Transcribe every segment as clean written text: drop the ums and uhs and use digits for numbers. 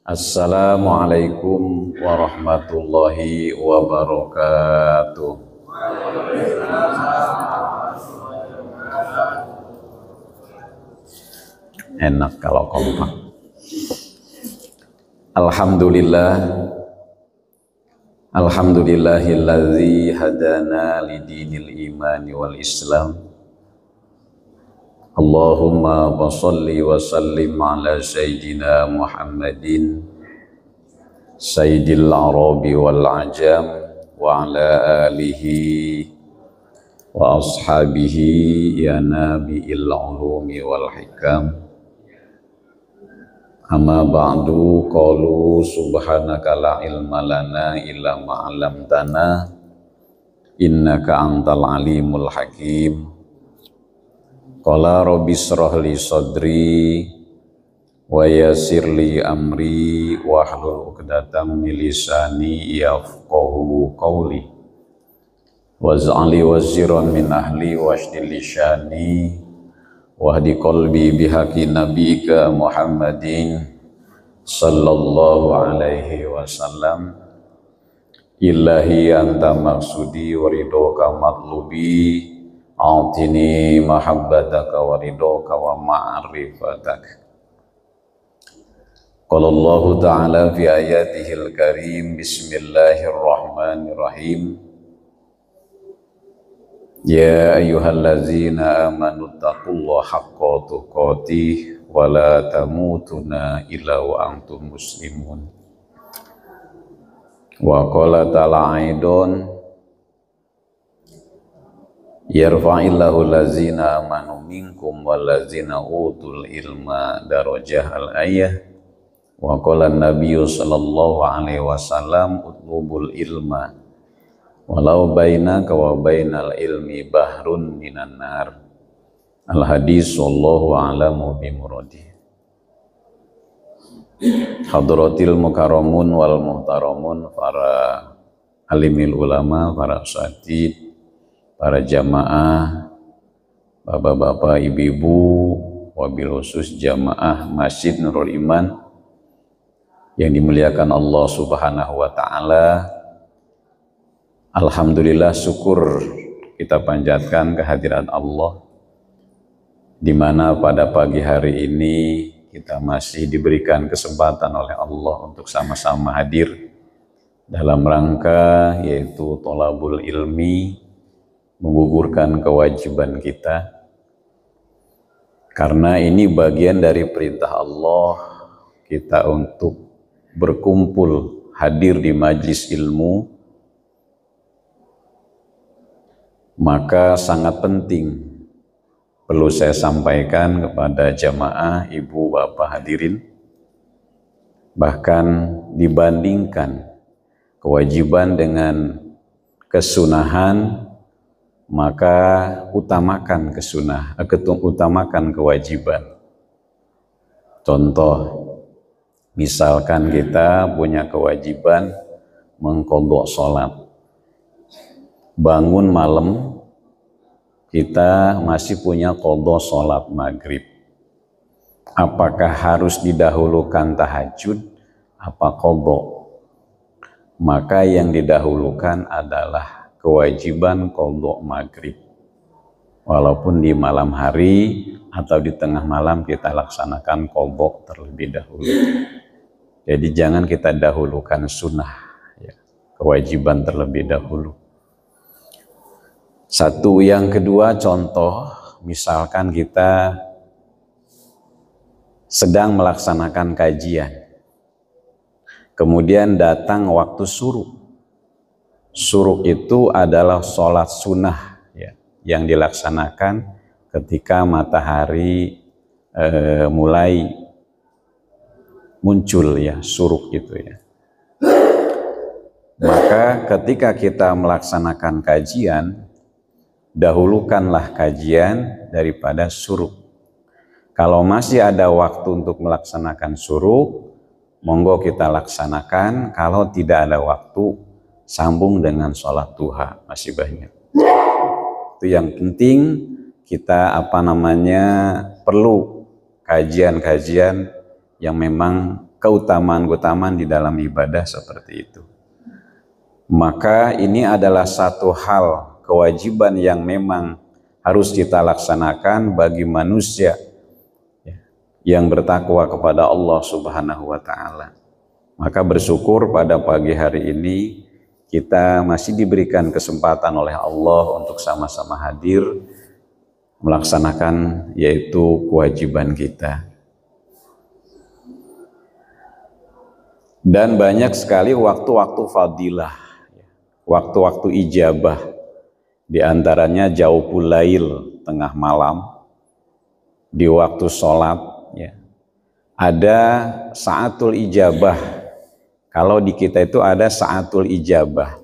Assalamualaikum warahmatullahi wabarakatuh. Enak kalau kompak. Alhamdulillahilladzi hadana lidinil imani wal islam. Allahumma shalli wa sallim ala sayyidina Muhammadin sayyidil arabi wal ajam wa ala alihi wa ashabihi ya nabi'il ulumi wal hikam. Amma ba'du, qalu subhanaka la ilma lana illa ma 'allamtana innaka antal alimul hakim. Qala rabbi shrah li sadri wa yassir li amri wahlul 'uqdatam min lisani yafqahu qawli waj'alni waziran min ahli washdil lisani wahdi qalbi bihaqi nabika Muhammadin sallallahu alaihi wasallam. Ilahi anta maksudi wa ridhoka matlubi a'tini mahabbataka wa ridhoka wa ma'rifataka. Qala Allah ta'ala fi ayatihil karim, bismillahirrahmanirrahim. Ya ayyuhallazina amanu taqullaha haqqa tuqatih wa la tamutunna illa wa antum muslimun. Wa qala ta'ala aidan, yarfa'illahu allazina amanu minkum wallazina utul ilma darajah al-ayah. Wa qala an-nabiyyu sallallahu alaihi wasallam utlubul ilma walau bainaka wa bainal ilmi bahrun minan nar. Al-hadis wallahu a'lamu bimuradi. Hadratil mukarramun wal muhtaramun, para alimil ulama, para usatid, para jamaah, bapak-bapak, ibu-ibu, wabil khusus jamaah Masjid Nurul Iman yang dimuliakan Allah Subhanahu wa ta'ala. Alhamdulillah, syukur kita panjatkan kehadiran Allah, di mana pada pagi hari ini kita masih diberikan kesempatan oleh Allah untuk sama-sama hadir dalam rangka yaitu thalabul ilmi, menggugurkan kewajiban kita, karena ini bagian dari perintah Allah kita untuk berkumpul hadir di majlis ilmu. Maka sangat penting perlu saya sampaikan kepada jamaah, ibu, bapak hadirin, bahkan dibandingkan kewajiban dengan kesunahan, maka utamakan utamakan kewajiban. Contoh, misalkan kita punya kewajiban mengqadha sholat, bangun malam kita masih punya qadha sholat maghrib. Apakah harus didahulukan tahajud apa qadha? Maka yang didahulukan adalah kewajiban qadha maghrib. Walaupun di malam hari atau di tengah malam kita laksanakan qadha terlebih dahulu. Jadi jangan kita dahulukan sunnah, ya, kewajiban terlebih dahulu. Satu. Yang kedua, contoh, misalkan kita sedang melaksanakan kajian, kemudian datang waktu syuruk. Syuruk itu adalah sholat sunnah, ya, yang dilaksanakan ketika matahari mulai muncul, ya, syuruk itu, ya. Maka ketika kita melaksanakan kajian, dahulukanlah kajian daripada syuruk. Kalau masih ada waktu untuk melaksanakan syuruk, monggo kita laksanakan. Kalau tidak ada waktu, sambung dengan sholat duha, masih banyak. Itu yang penting, kita perlu kajian-kajian yang memang keutamaan-keutamaan di dalam ibadah seperti itu. Maka ini adalah satu hal kewajiban yang memang harus kita laksanakan bagi manusia yang bertakwa kepada Allah Subhanahu wa Ta'ala. Maka bersyukur pada pagi hari ini kita masih diberikan kesempatan oleh Allah untuk sama-sama hadir melaksanakan yaitu kewajiban kita. Dan banyak sekali waktu-waktu fadilah, waktu-waktu ijabah, di antaranya jauful lail, tengah malam, di waktu sholat, ya. Ada saatul ijabah. Kalau di kita itu ada saatul ijabah.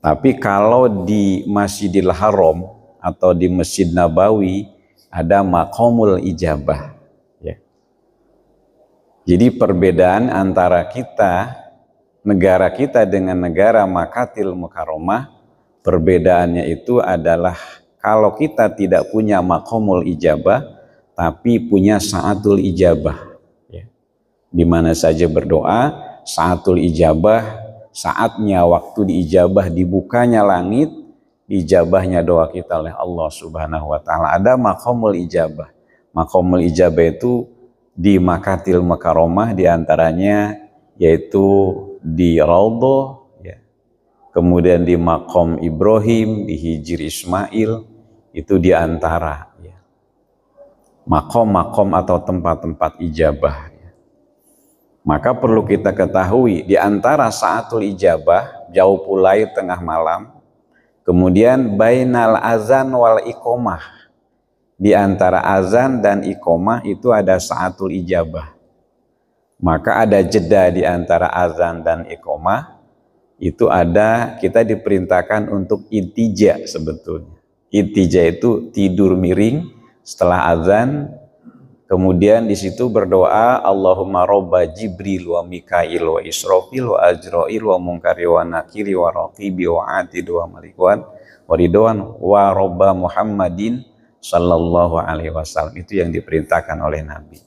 Tapi kalau di Masjidil Haram atau di Masjid Nabawi ada maqamul ijabah. Ya. Jadi perbedaan antara kita, negara kita dengan negara Makatil Mukarramah, perbedaannya itu adalah kalau kita tidak punya maqamul ijabah, tapi punya saatul ijabah. Ya. Di mana saja berdoa, saatul ijabah, saatnya waktu diijabah, dibukanya langit, diijabahnya doa kita oleh Allah Subhanahu wa Ta'ala. Ada maqamul ijabah. Maqamul ijabah itu di Makatil Mukarramah, diantaranya yaitu di Raudhah, ya. Kemudian di Maqam Ibrahim, di Hijr Ismail, itu diantara ya, makom-makom atau tempat-tempat ijabah. Ya. Maka perlu kita ketahui di antara saatul ijabah, jauh pulai tengah malam, kemudian bainal azan wal iqomah, di antara azan dan iqomah itu ada saatul ijabah. Maka ada jeda di antara azan dan iqomah, itu ada, kita diperintahkan untuk intija sebetulnya. Intija itu tidur miring setelah azan, kemudian di situ berdoa Allahumma robba Jibril wa Mikail wa Israfil wa Ajrail wa Munkari wa Nakiri wa Raqibi wa Atid wa Malikwan wa Ridwan wa robba Muhammadin sallallahu alaihi wasallam. Itu yang diperintahkan oleh Nabi.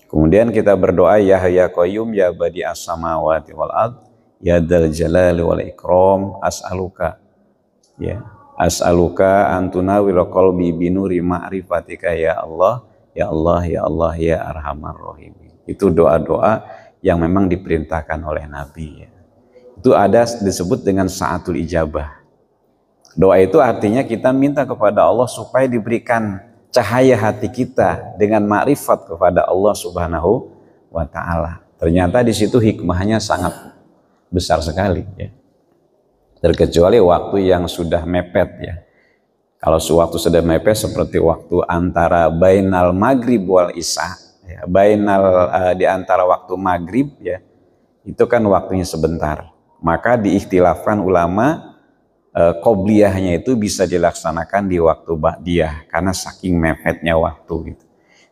Kemudian kita berdoa ya Hayya Qayyum ya Badi as-samawati wal ard ya Dzal Jalali wal Ikram as'aluka ya as'aluka antunawwir qalbi binuri ma'rifatika ya Allah ya Allah ya Allah ya Arhamar Rahimin. Itu doa-doa yang memang diperintahkan oleh Nabi ya. Itu ada disebut dengan saatul ijabah. Doa itu artinya kita minta kepada Allah supaya diberikan cahaya hati kita dengan makrifat kepada Allah Subhanahu wa Ta'ala. Ternyata di situ hikmahnya sangat besar sekali ya. Terkecuali waktu yang sudah mepet ya. Kalau sewaktu sudah mepet seperti waktu antara bainal maghrib wal isya ya, di antara waktu maghrib ya, itu kan waktunya sebentar. Maka diikhtilafkan ulama qobliyahnya itu bisa dilaksanakan di waktu ba'diyah karena saking mepetnya waktu gitu.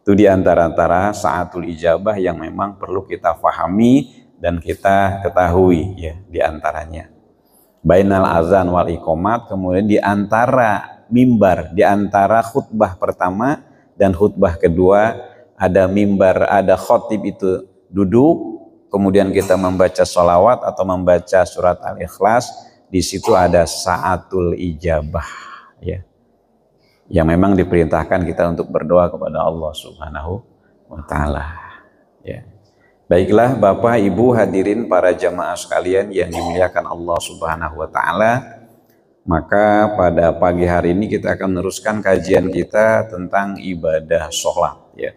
Itu di antara saatul ijabah yang memang perlu kita fahami dan kita ketahui ya, di antaranya bainal azan wal iqomat, kemudian di antara mimbar, di antara khutbah pertama dan khutbah kedua ada mimbar, ada khotib itu duduk, kemudian kita membaca sholawat atau membaca surat Al-Ikhlas. Di situ ada saatul ijabah ya, yang memang diperintahkan kita untuk berdoa kepada Allah Subhanahu wa Ta'ala ya. Baiklah Bapak Ibu hadirin para jamaah sekalian yang dimuliakan Allah Subhanahu wa Ta'ala, maka pada pagi hari ini kita akan meneruskan kajian kita tentang ibadah sholat ya.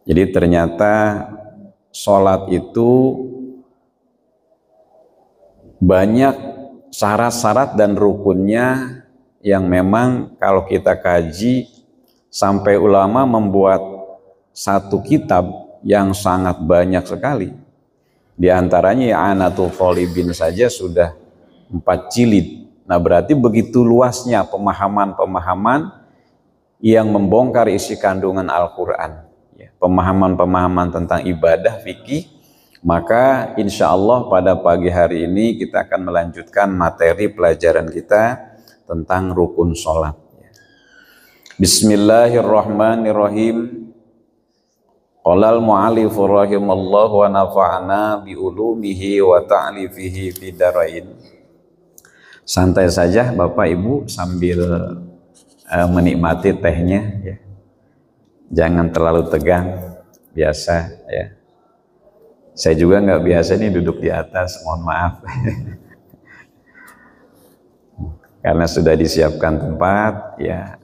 Jadi ternyata sholat itu banyak syarat-syarat dan rukunnya yang memang kalau kita kaji sampai ulama membuat satu kitab yang sangat banyak sekali. Di antaranya I'anatul Thalibin saja sudah 4 jilid. Nah berarti begitu luasnya pemahaman-pemahaman yang membongkar isi kandungan Al-Quran. Pemahaman-pemahaman tentang ibadah, fikih. Maka insya Allah pada pagi hari ini kita akan melanjutkan materi pelajaran kita tentang rukun sholat. Bismillahirrahmanirrahim. Qala al-mu'allif rahimallahu wa nafa'ana bi ulumihi wa ta'lifihi fid dharain. Santai saja Bapak Ibu sambil menikmati tehnya ya. Jangan terlalu tegang, biasa ya. Saya juga nggak biasa nih duduk di atas, mohon maaf. Karena sudah disiapkan tempat ya.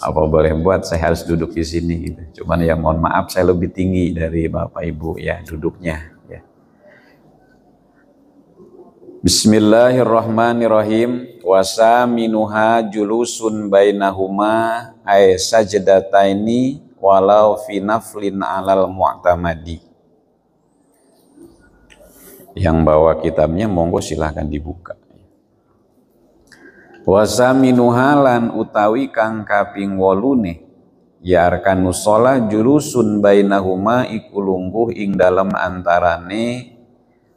Apa boleh buat, saya harus duduk di sini gitu. Cuman ya mohon maaf, saya lebih tinggi dari Bapak Ibu ya duduknya ya. Bismillahirrahmanirrahim. Wasaminuha julusun bainahuma ay sajdataini walau fi naflin alal mu'tamadi. Yang bawa kitabnya monggo silahkan dibuka. Wasaminuha lan utawi kang kaping 8 ya arkanu shalah julusun bainahuma iku lungguh ing dalem antarane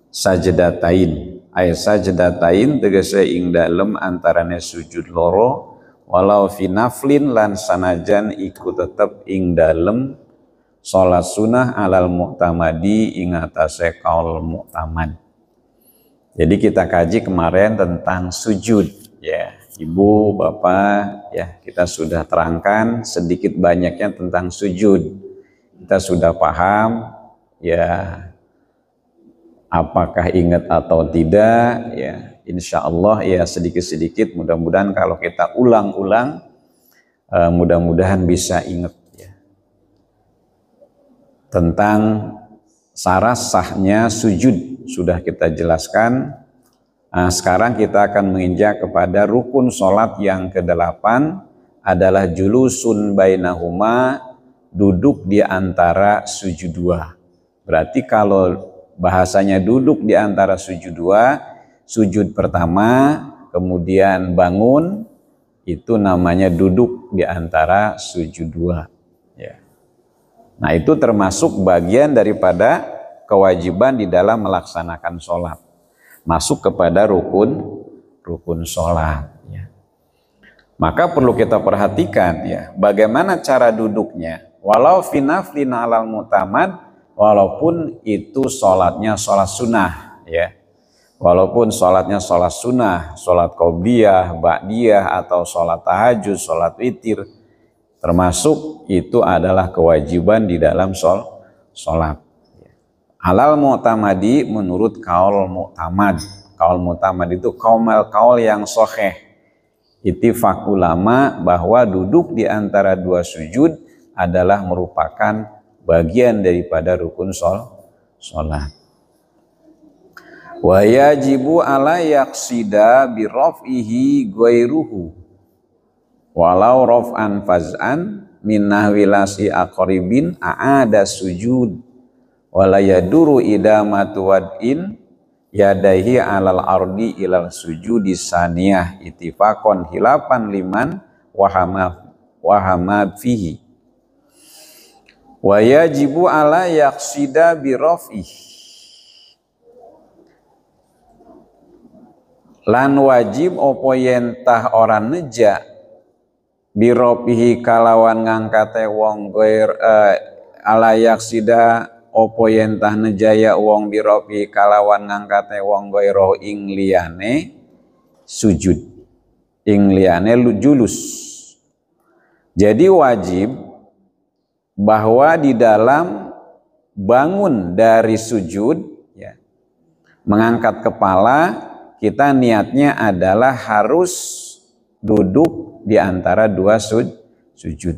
sajdatain. Ay sajdatain tegese ing dalem antarane sujud loro walau fi naflin lan sanajan iku tetep ing dalem salat sunah alal mu'tamadi ing atase kaul mu'tamad. Jadi kita kaji kemarin tentang sujud ya. Ibu, Bapak, ya kita sudah terangkan sedikit banyaknya tentang sujud. Kita sudah paham, ya apakah ingat atau tidak, ya insya Allah ya sedikit-sedikit. Mudah-mudahan kalau kita ulang-ulang, mudah-mudahan bisa ingat ya. Tentang syarat sahnya sujud sudah kita jelaskan. Nah, sekarang kita akan menginjak kepada rukun sholat yang ke-8 adalah julusun bainahuma, duduk di antara sujud dua. Berarti kalau bahasanya duduk di antara sujud dua, sujud pertama kemudian bangun, itu namanya duduk di antara sujud dua. Ya. Nah itu termasuk bagian daripada kewajiban di dalam melaksanakan sholat. Masuk kepada rukun sholat ya. Maka perlu kita perhatikan ya bagaimana cara duduknya walau finaflin alal mutamad, walaupun itu sholatnya sholat sunnah ya, walaupun sholatnya sholat sunnah, sholat qobliyah, ba'diyah atau sholat tahajud, sholat witir, termasuk itu adalah kewajiban di dalam sholat. Alal mu'tamadi menurut kaul mu'tamad. Kaul mu'tamad itu kaul yang sahih. Ittifaq ulama bahwa duduk di antara dua sujud adalah merupakan bagian daripada rukun sholat. Wa yajibu ala yaqsida bi raf'ihi ghairuhu walau raf'an faz'an min nahwi lasi aqribin a'ada sujud wala yaduru idamatu wad'in yadaihi alal ardi ilal sujudi saniyah ittifaqon hilafan liman wahama fihi wa yajibu ala yaqsida bi raf'ih lan wajib opo yentah orang neja bi raf'ihi kalawan ngangkate wong ghair ala yaqsida opo yentah nejaya wong biropi kalawan ngangkate wong goiro ing liyane sujud, ing liyane julus. Jadi wajib bahwa di dalam bangun dari sujud ya, mengangkat kepala, kita niatnya adalah harus duduk di antara dua sujud.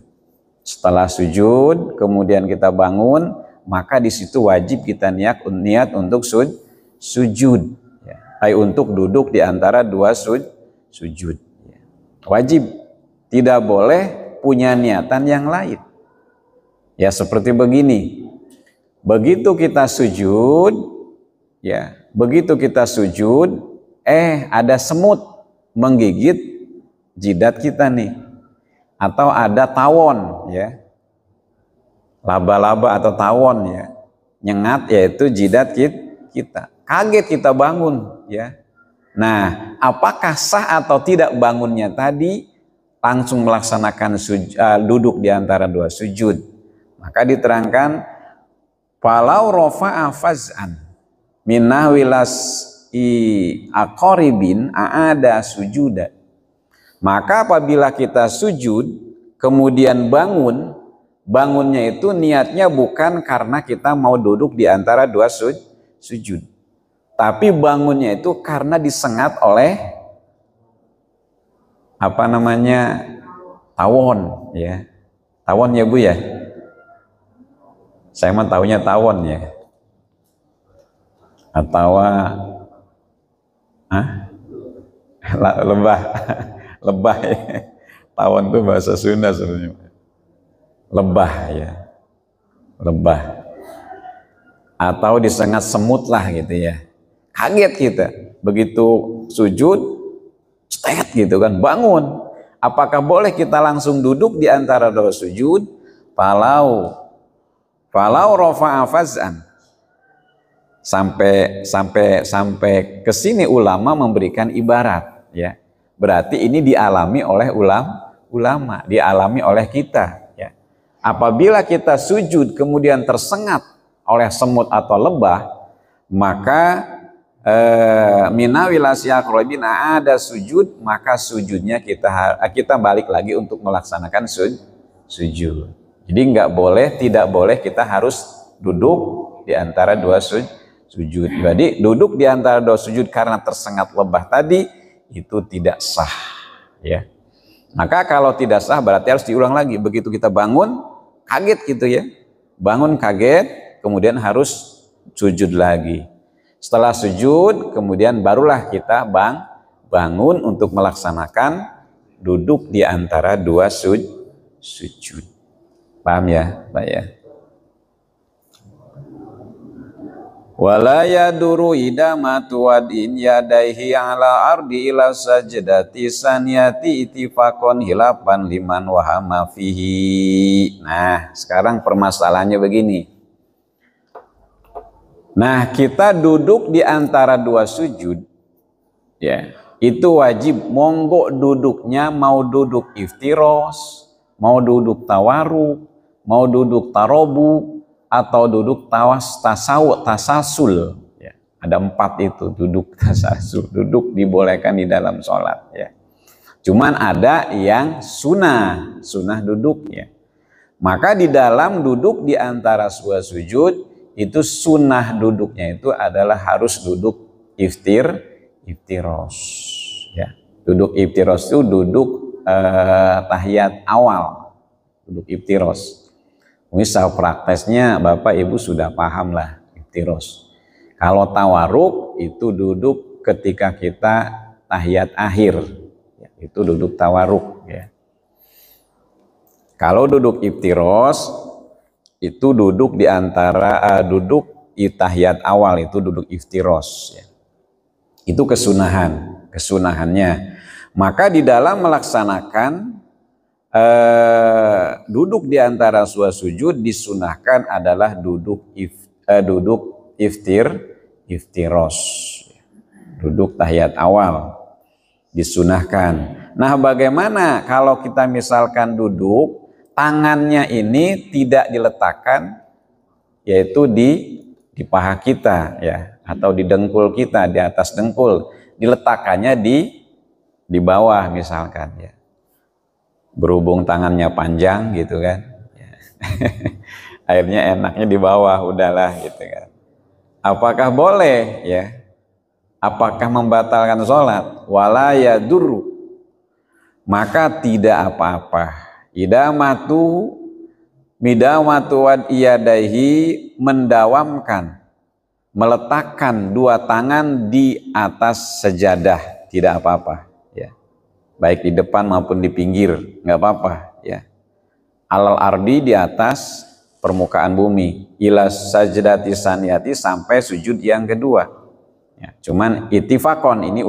Setelah sujud kemudian kita bangun, maka di situ wajib kita niat untuk sujud ya. Untuk duduk di antara dua sujud ya. Wajib, tidak boleh punya niatan yang lain ya. Seperti begini, begitu kita sujud ya, begitu kita sujud ada semut menggigit jidat kita nih, atau ada tawon ya, laba-laba atau tawon ya, nyengat yaitu jidat kita. Kaget kita bangun ya. Nah, apakah sah atau tidak bangunnya tadi? Langsung melaksanakan duduk di antara dua sujud. Maka diterangkan Falau rofa'a faz'an minah wilas aqaribin aada sujuda. Maka apabila kita sujud kemudian bangunnya itu niatnya bukan karena kita mau duduk di antara dua sujud, tapi bangunnya itu karena disengat oleh tawon, ya. Tawon ya Bu ya. Saya mah taunya tawon ya. Atau lebah. Lebah ya. Tawon itu bahasa Sunda sebenarnya. Lebah ya. Lebah. Atau disengat semut lah gitu ya. Kaget kita. Begitu sujud, cetet gitu kan, bangun. Apakah boleh kita langsung duduk di antara dua sujud? Falau rofa'a faz'an. Sampai ke sini ulama memberikan ibarat ya. Berarti ini dialami oleh ulama, dialami oleh kita ya. Apabila kita sujud kemudian tersengat oleh semut atau lebah, maka ada sujud, maka sujudnya kita balik lagi untuk melaksanakan sujud. Jadi tidak boleh kita harus duduk di antara dua sujud. Jadi duduk di antara dua sujud karena tersengat lebah tadi itu tidak sah ya. Maka kalau tidak sah berarti harus diulang lagi. Begitu kita bangun kaget gitu ya, bangun kaget kemudian harus sujud lagi. Setelah sujud kemudian barulah kita bangun untuk melaksanakan duduk di antara dua sujud. Paham ya Pak ya? Wala yaduru idamatu wadin yadaihi ala ardi ila sajdati saniyati itifakon hilapan liman wahama fihi. Nah sekarang permasalahannya begini. Nah kita duduk di antara dua sujud ya, itu wajib. Monggo duduknya mau duduk iftiros, mau duduk tawaruk, mau duduk tarobu, atau duduk tasasul ya. Ada 4 itu duduk tasasul. Duduk dibolehkan di dalam sholat ya. Cuman ada yang sunnah duduk ya. Maka di dalam duduk di antara dua sujud itu sunnah duduknya itu adalah harus duduk iftiros ya. Duduk iftiros itu duduk tahiyat awal, duduk iftiros. Misal prakteknya Bapak Ibu sudah paham lah iftiros. Kalau tawaruk itu duduk ketika kita tahiyat akhir ya, itu duduk tawaruk ya. Kalau duduk iftiros itu duduk di antara duduk tahiyat awal, itu duduk iftiros ya. Itu kesunahannya. Maka di dalam melaksanakan duduk di antara dua sujud disunahkan adalah duduk iftiros, duduk tahiyat awal disunahkan. Nah bagaimana kalau kita misalkan duduk tangannya ini tidak diletakkan, yaitu di paha kita ya, atau di dengkul kita, di atas dengkul, diletakkannya di bawah misalkan ya. Berhubung tangannya panjang gitu kan ya. Akhirnya enaknya di bawah, udahlah gitu kan. Apakah boleh ya? Apakah membatalkan sholat? Wala yadurru, maka tidak apa-apa. Idamatu wad iyadaihi, mendawamkan, meletakkan dua tangan di atas sejadah, tidak apa-apa ya. Baik di depan maupun di pinggir, nggak apa-apa ya. Alal ardi, di atas permukaan bumi, ila sajdati saniyati, sampai sujud yang kedua ya. Cuman ittifaqon, ini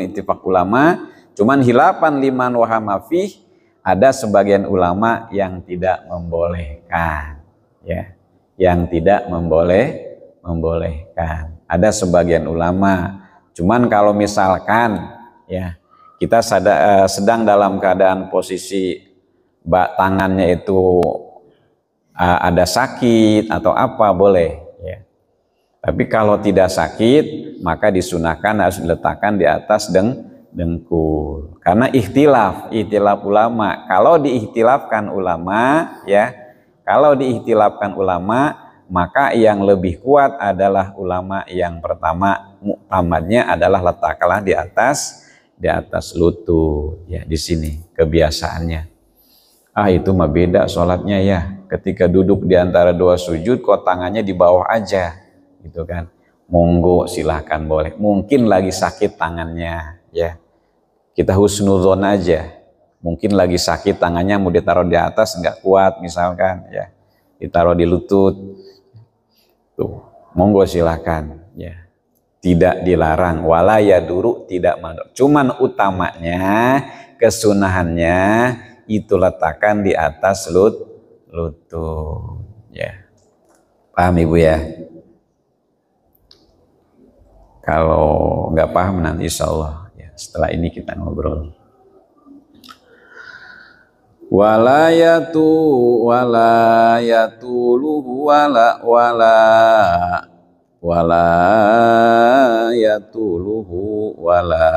ittifaq ulama, cuman hilapan liman wahama fih, ada sebagian ulama yang tidak membolehkan ya, yang tidak membolehkan. Ada sebagian ulama, cuman kalau misalkan ya kita sedang dalam keadaan posisi tangannya itu ada sakit atau apa boleh ya. Tapi kalau tidak sakit maka disunahkan harus diletakkan di atas dengkul. Karena ikhtilaf ulama. Kalau diikhtilafkan ulama ya, kalau diikhtilafkan ulama maka yang lebih kuat adalah ulama yang pertama, muktamadnya adalah letakkanlah di atas lutut ya, di sini kebiasaannya. Itu mah beda sholatnya ya. Ketika duduk di antara dua sujud kok tangannya di bawah aja gitu kan. Monggo silahkan boleh. Mungkin lagi sakit tangannya ya. Kita husnuzon aja. Mungkin lagi sakit tangannya mau ditaruh di atas nggak kuat misalkan ya. Ditaruh di lutut. Tuh, monggo silahkan ya. Tidak dilarang. Wala yaduru, tidak mandor. Cuman utamanya kesunahannya itu letakkan di atas lutut ya. Paham Ibu ya? Kalau nggak paham nanti insya Allah ya, setelah ini kita ngobrol. Walayatuluhu wala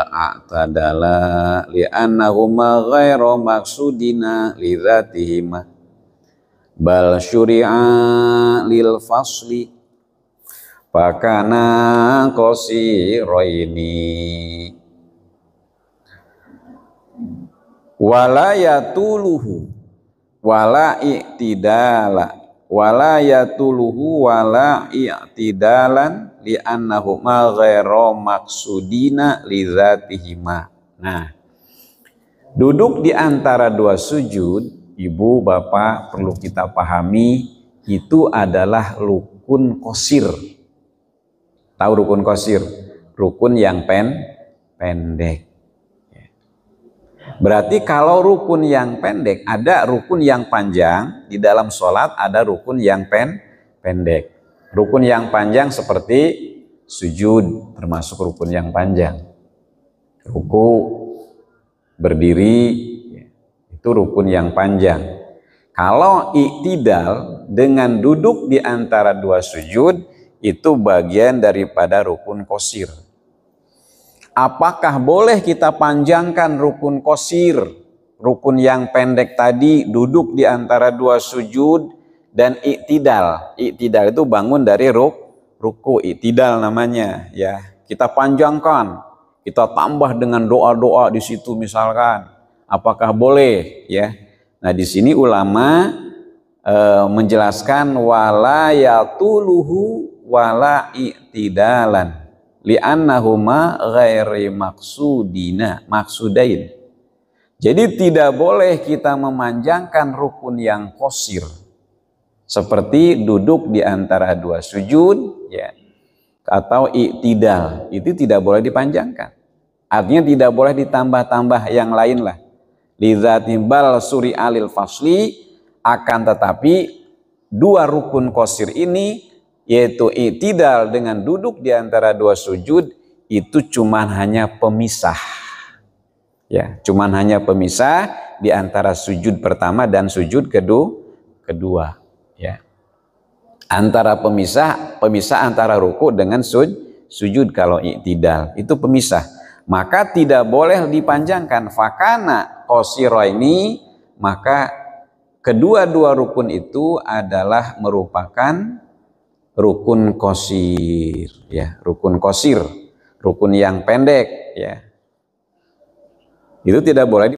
a'tadala li'annahuma ghairu maksudina lidzatihima bal syuri'a lil fasli fakana qasiraini. Wala yatuluhu wala i'tidala wala yatuluhu wala i'tidalan li'annahuma ghairu maksudina lidzatihima. Nah, duduk di antara dua sujud, Ibu Bapak perlu kita pahami, itu adalah rukun qasir. Tahu rukun qasir? Rukun yang pendek. Berarti kalau rukun yang pendek, ada rukun yang panjang, di dalam sholat ada rukun yang pendek. Rukun yang panjang seperti sujud, termasuk rukun yang panjang. Ruku, berdiri, itu rukun yang panjang. Kalau i'tidal dengan duduk di antara dua sujud, itu bagian daripada rukun qasir. Apakah boleh kita panjangkan rukun qasir, rukun yang pendek tadi, duduk di antara dua sujud dan i'tidal. I'tidal itu bangun dari ruku, i'tidal namanya ya. Kita panjangkan, kita tambah dengan doa-doa di situ misalkan. Apakah boleh ya? Nah, di sini ulama menjelaskan wala yatuluhu wala i'tidalan li'annahuma ghairi maksudain. Jadi tidak boleh kita memanjangkan rukun yang qasir seperti duduk di antara dua sujud ya, atau i'tidal, itu tidak boleh dipanjangkan. Artinya tidak boleh ditambah-tambah yang lain lah. Lidzatim bal suri alil fasli, akan tetapi dua rukun qasir ini yaitu i'tidal dengan duduk di antara dua sujud itu cuman hanya pemisah. Ya, cuman hanya pemisah di antara sujud pertama dan sujud kedua, ya. Antara pemisah antara ruku dengan sujud kalau i'tidal itu pemisah. Maka tidak boleh dipanjangkan. Fakana qasiraini, maka kedua-dua rukun itu adalah merupakan rukun qasir ya, rukun qasir, rukun yang pendek ya. Itu tidak boleh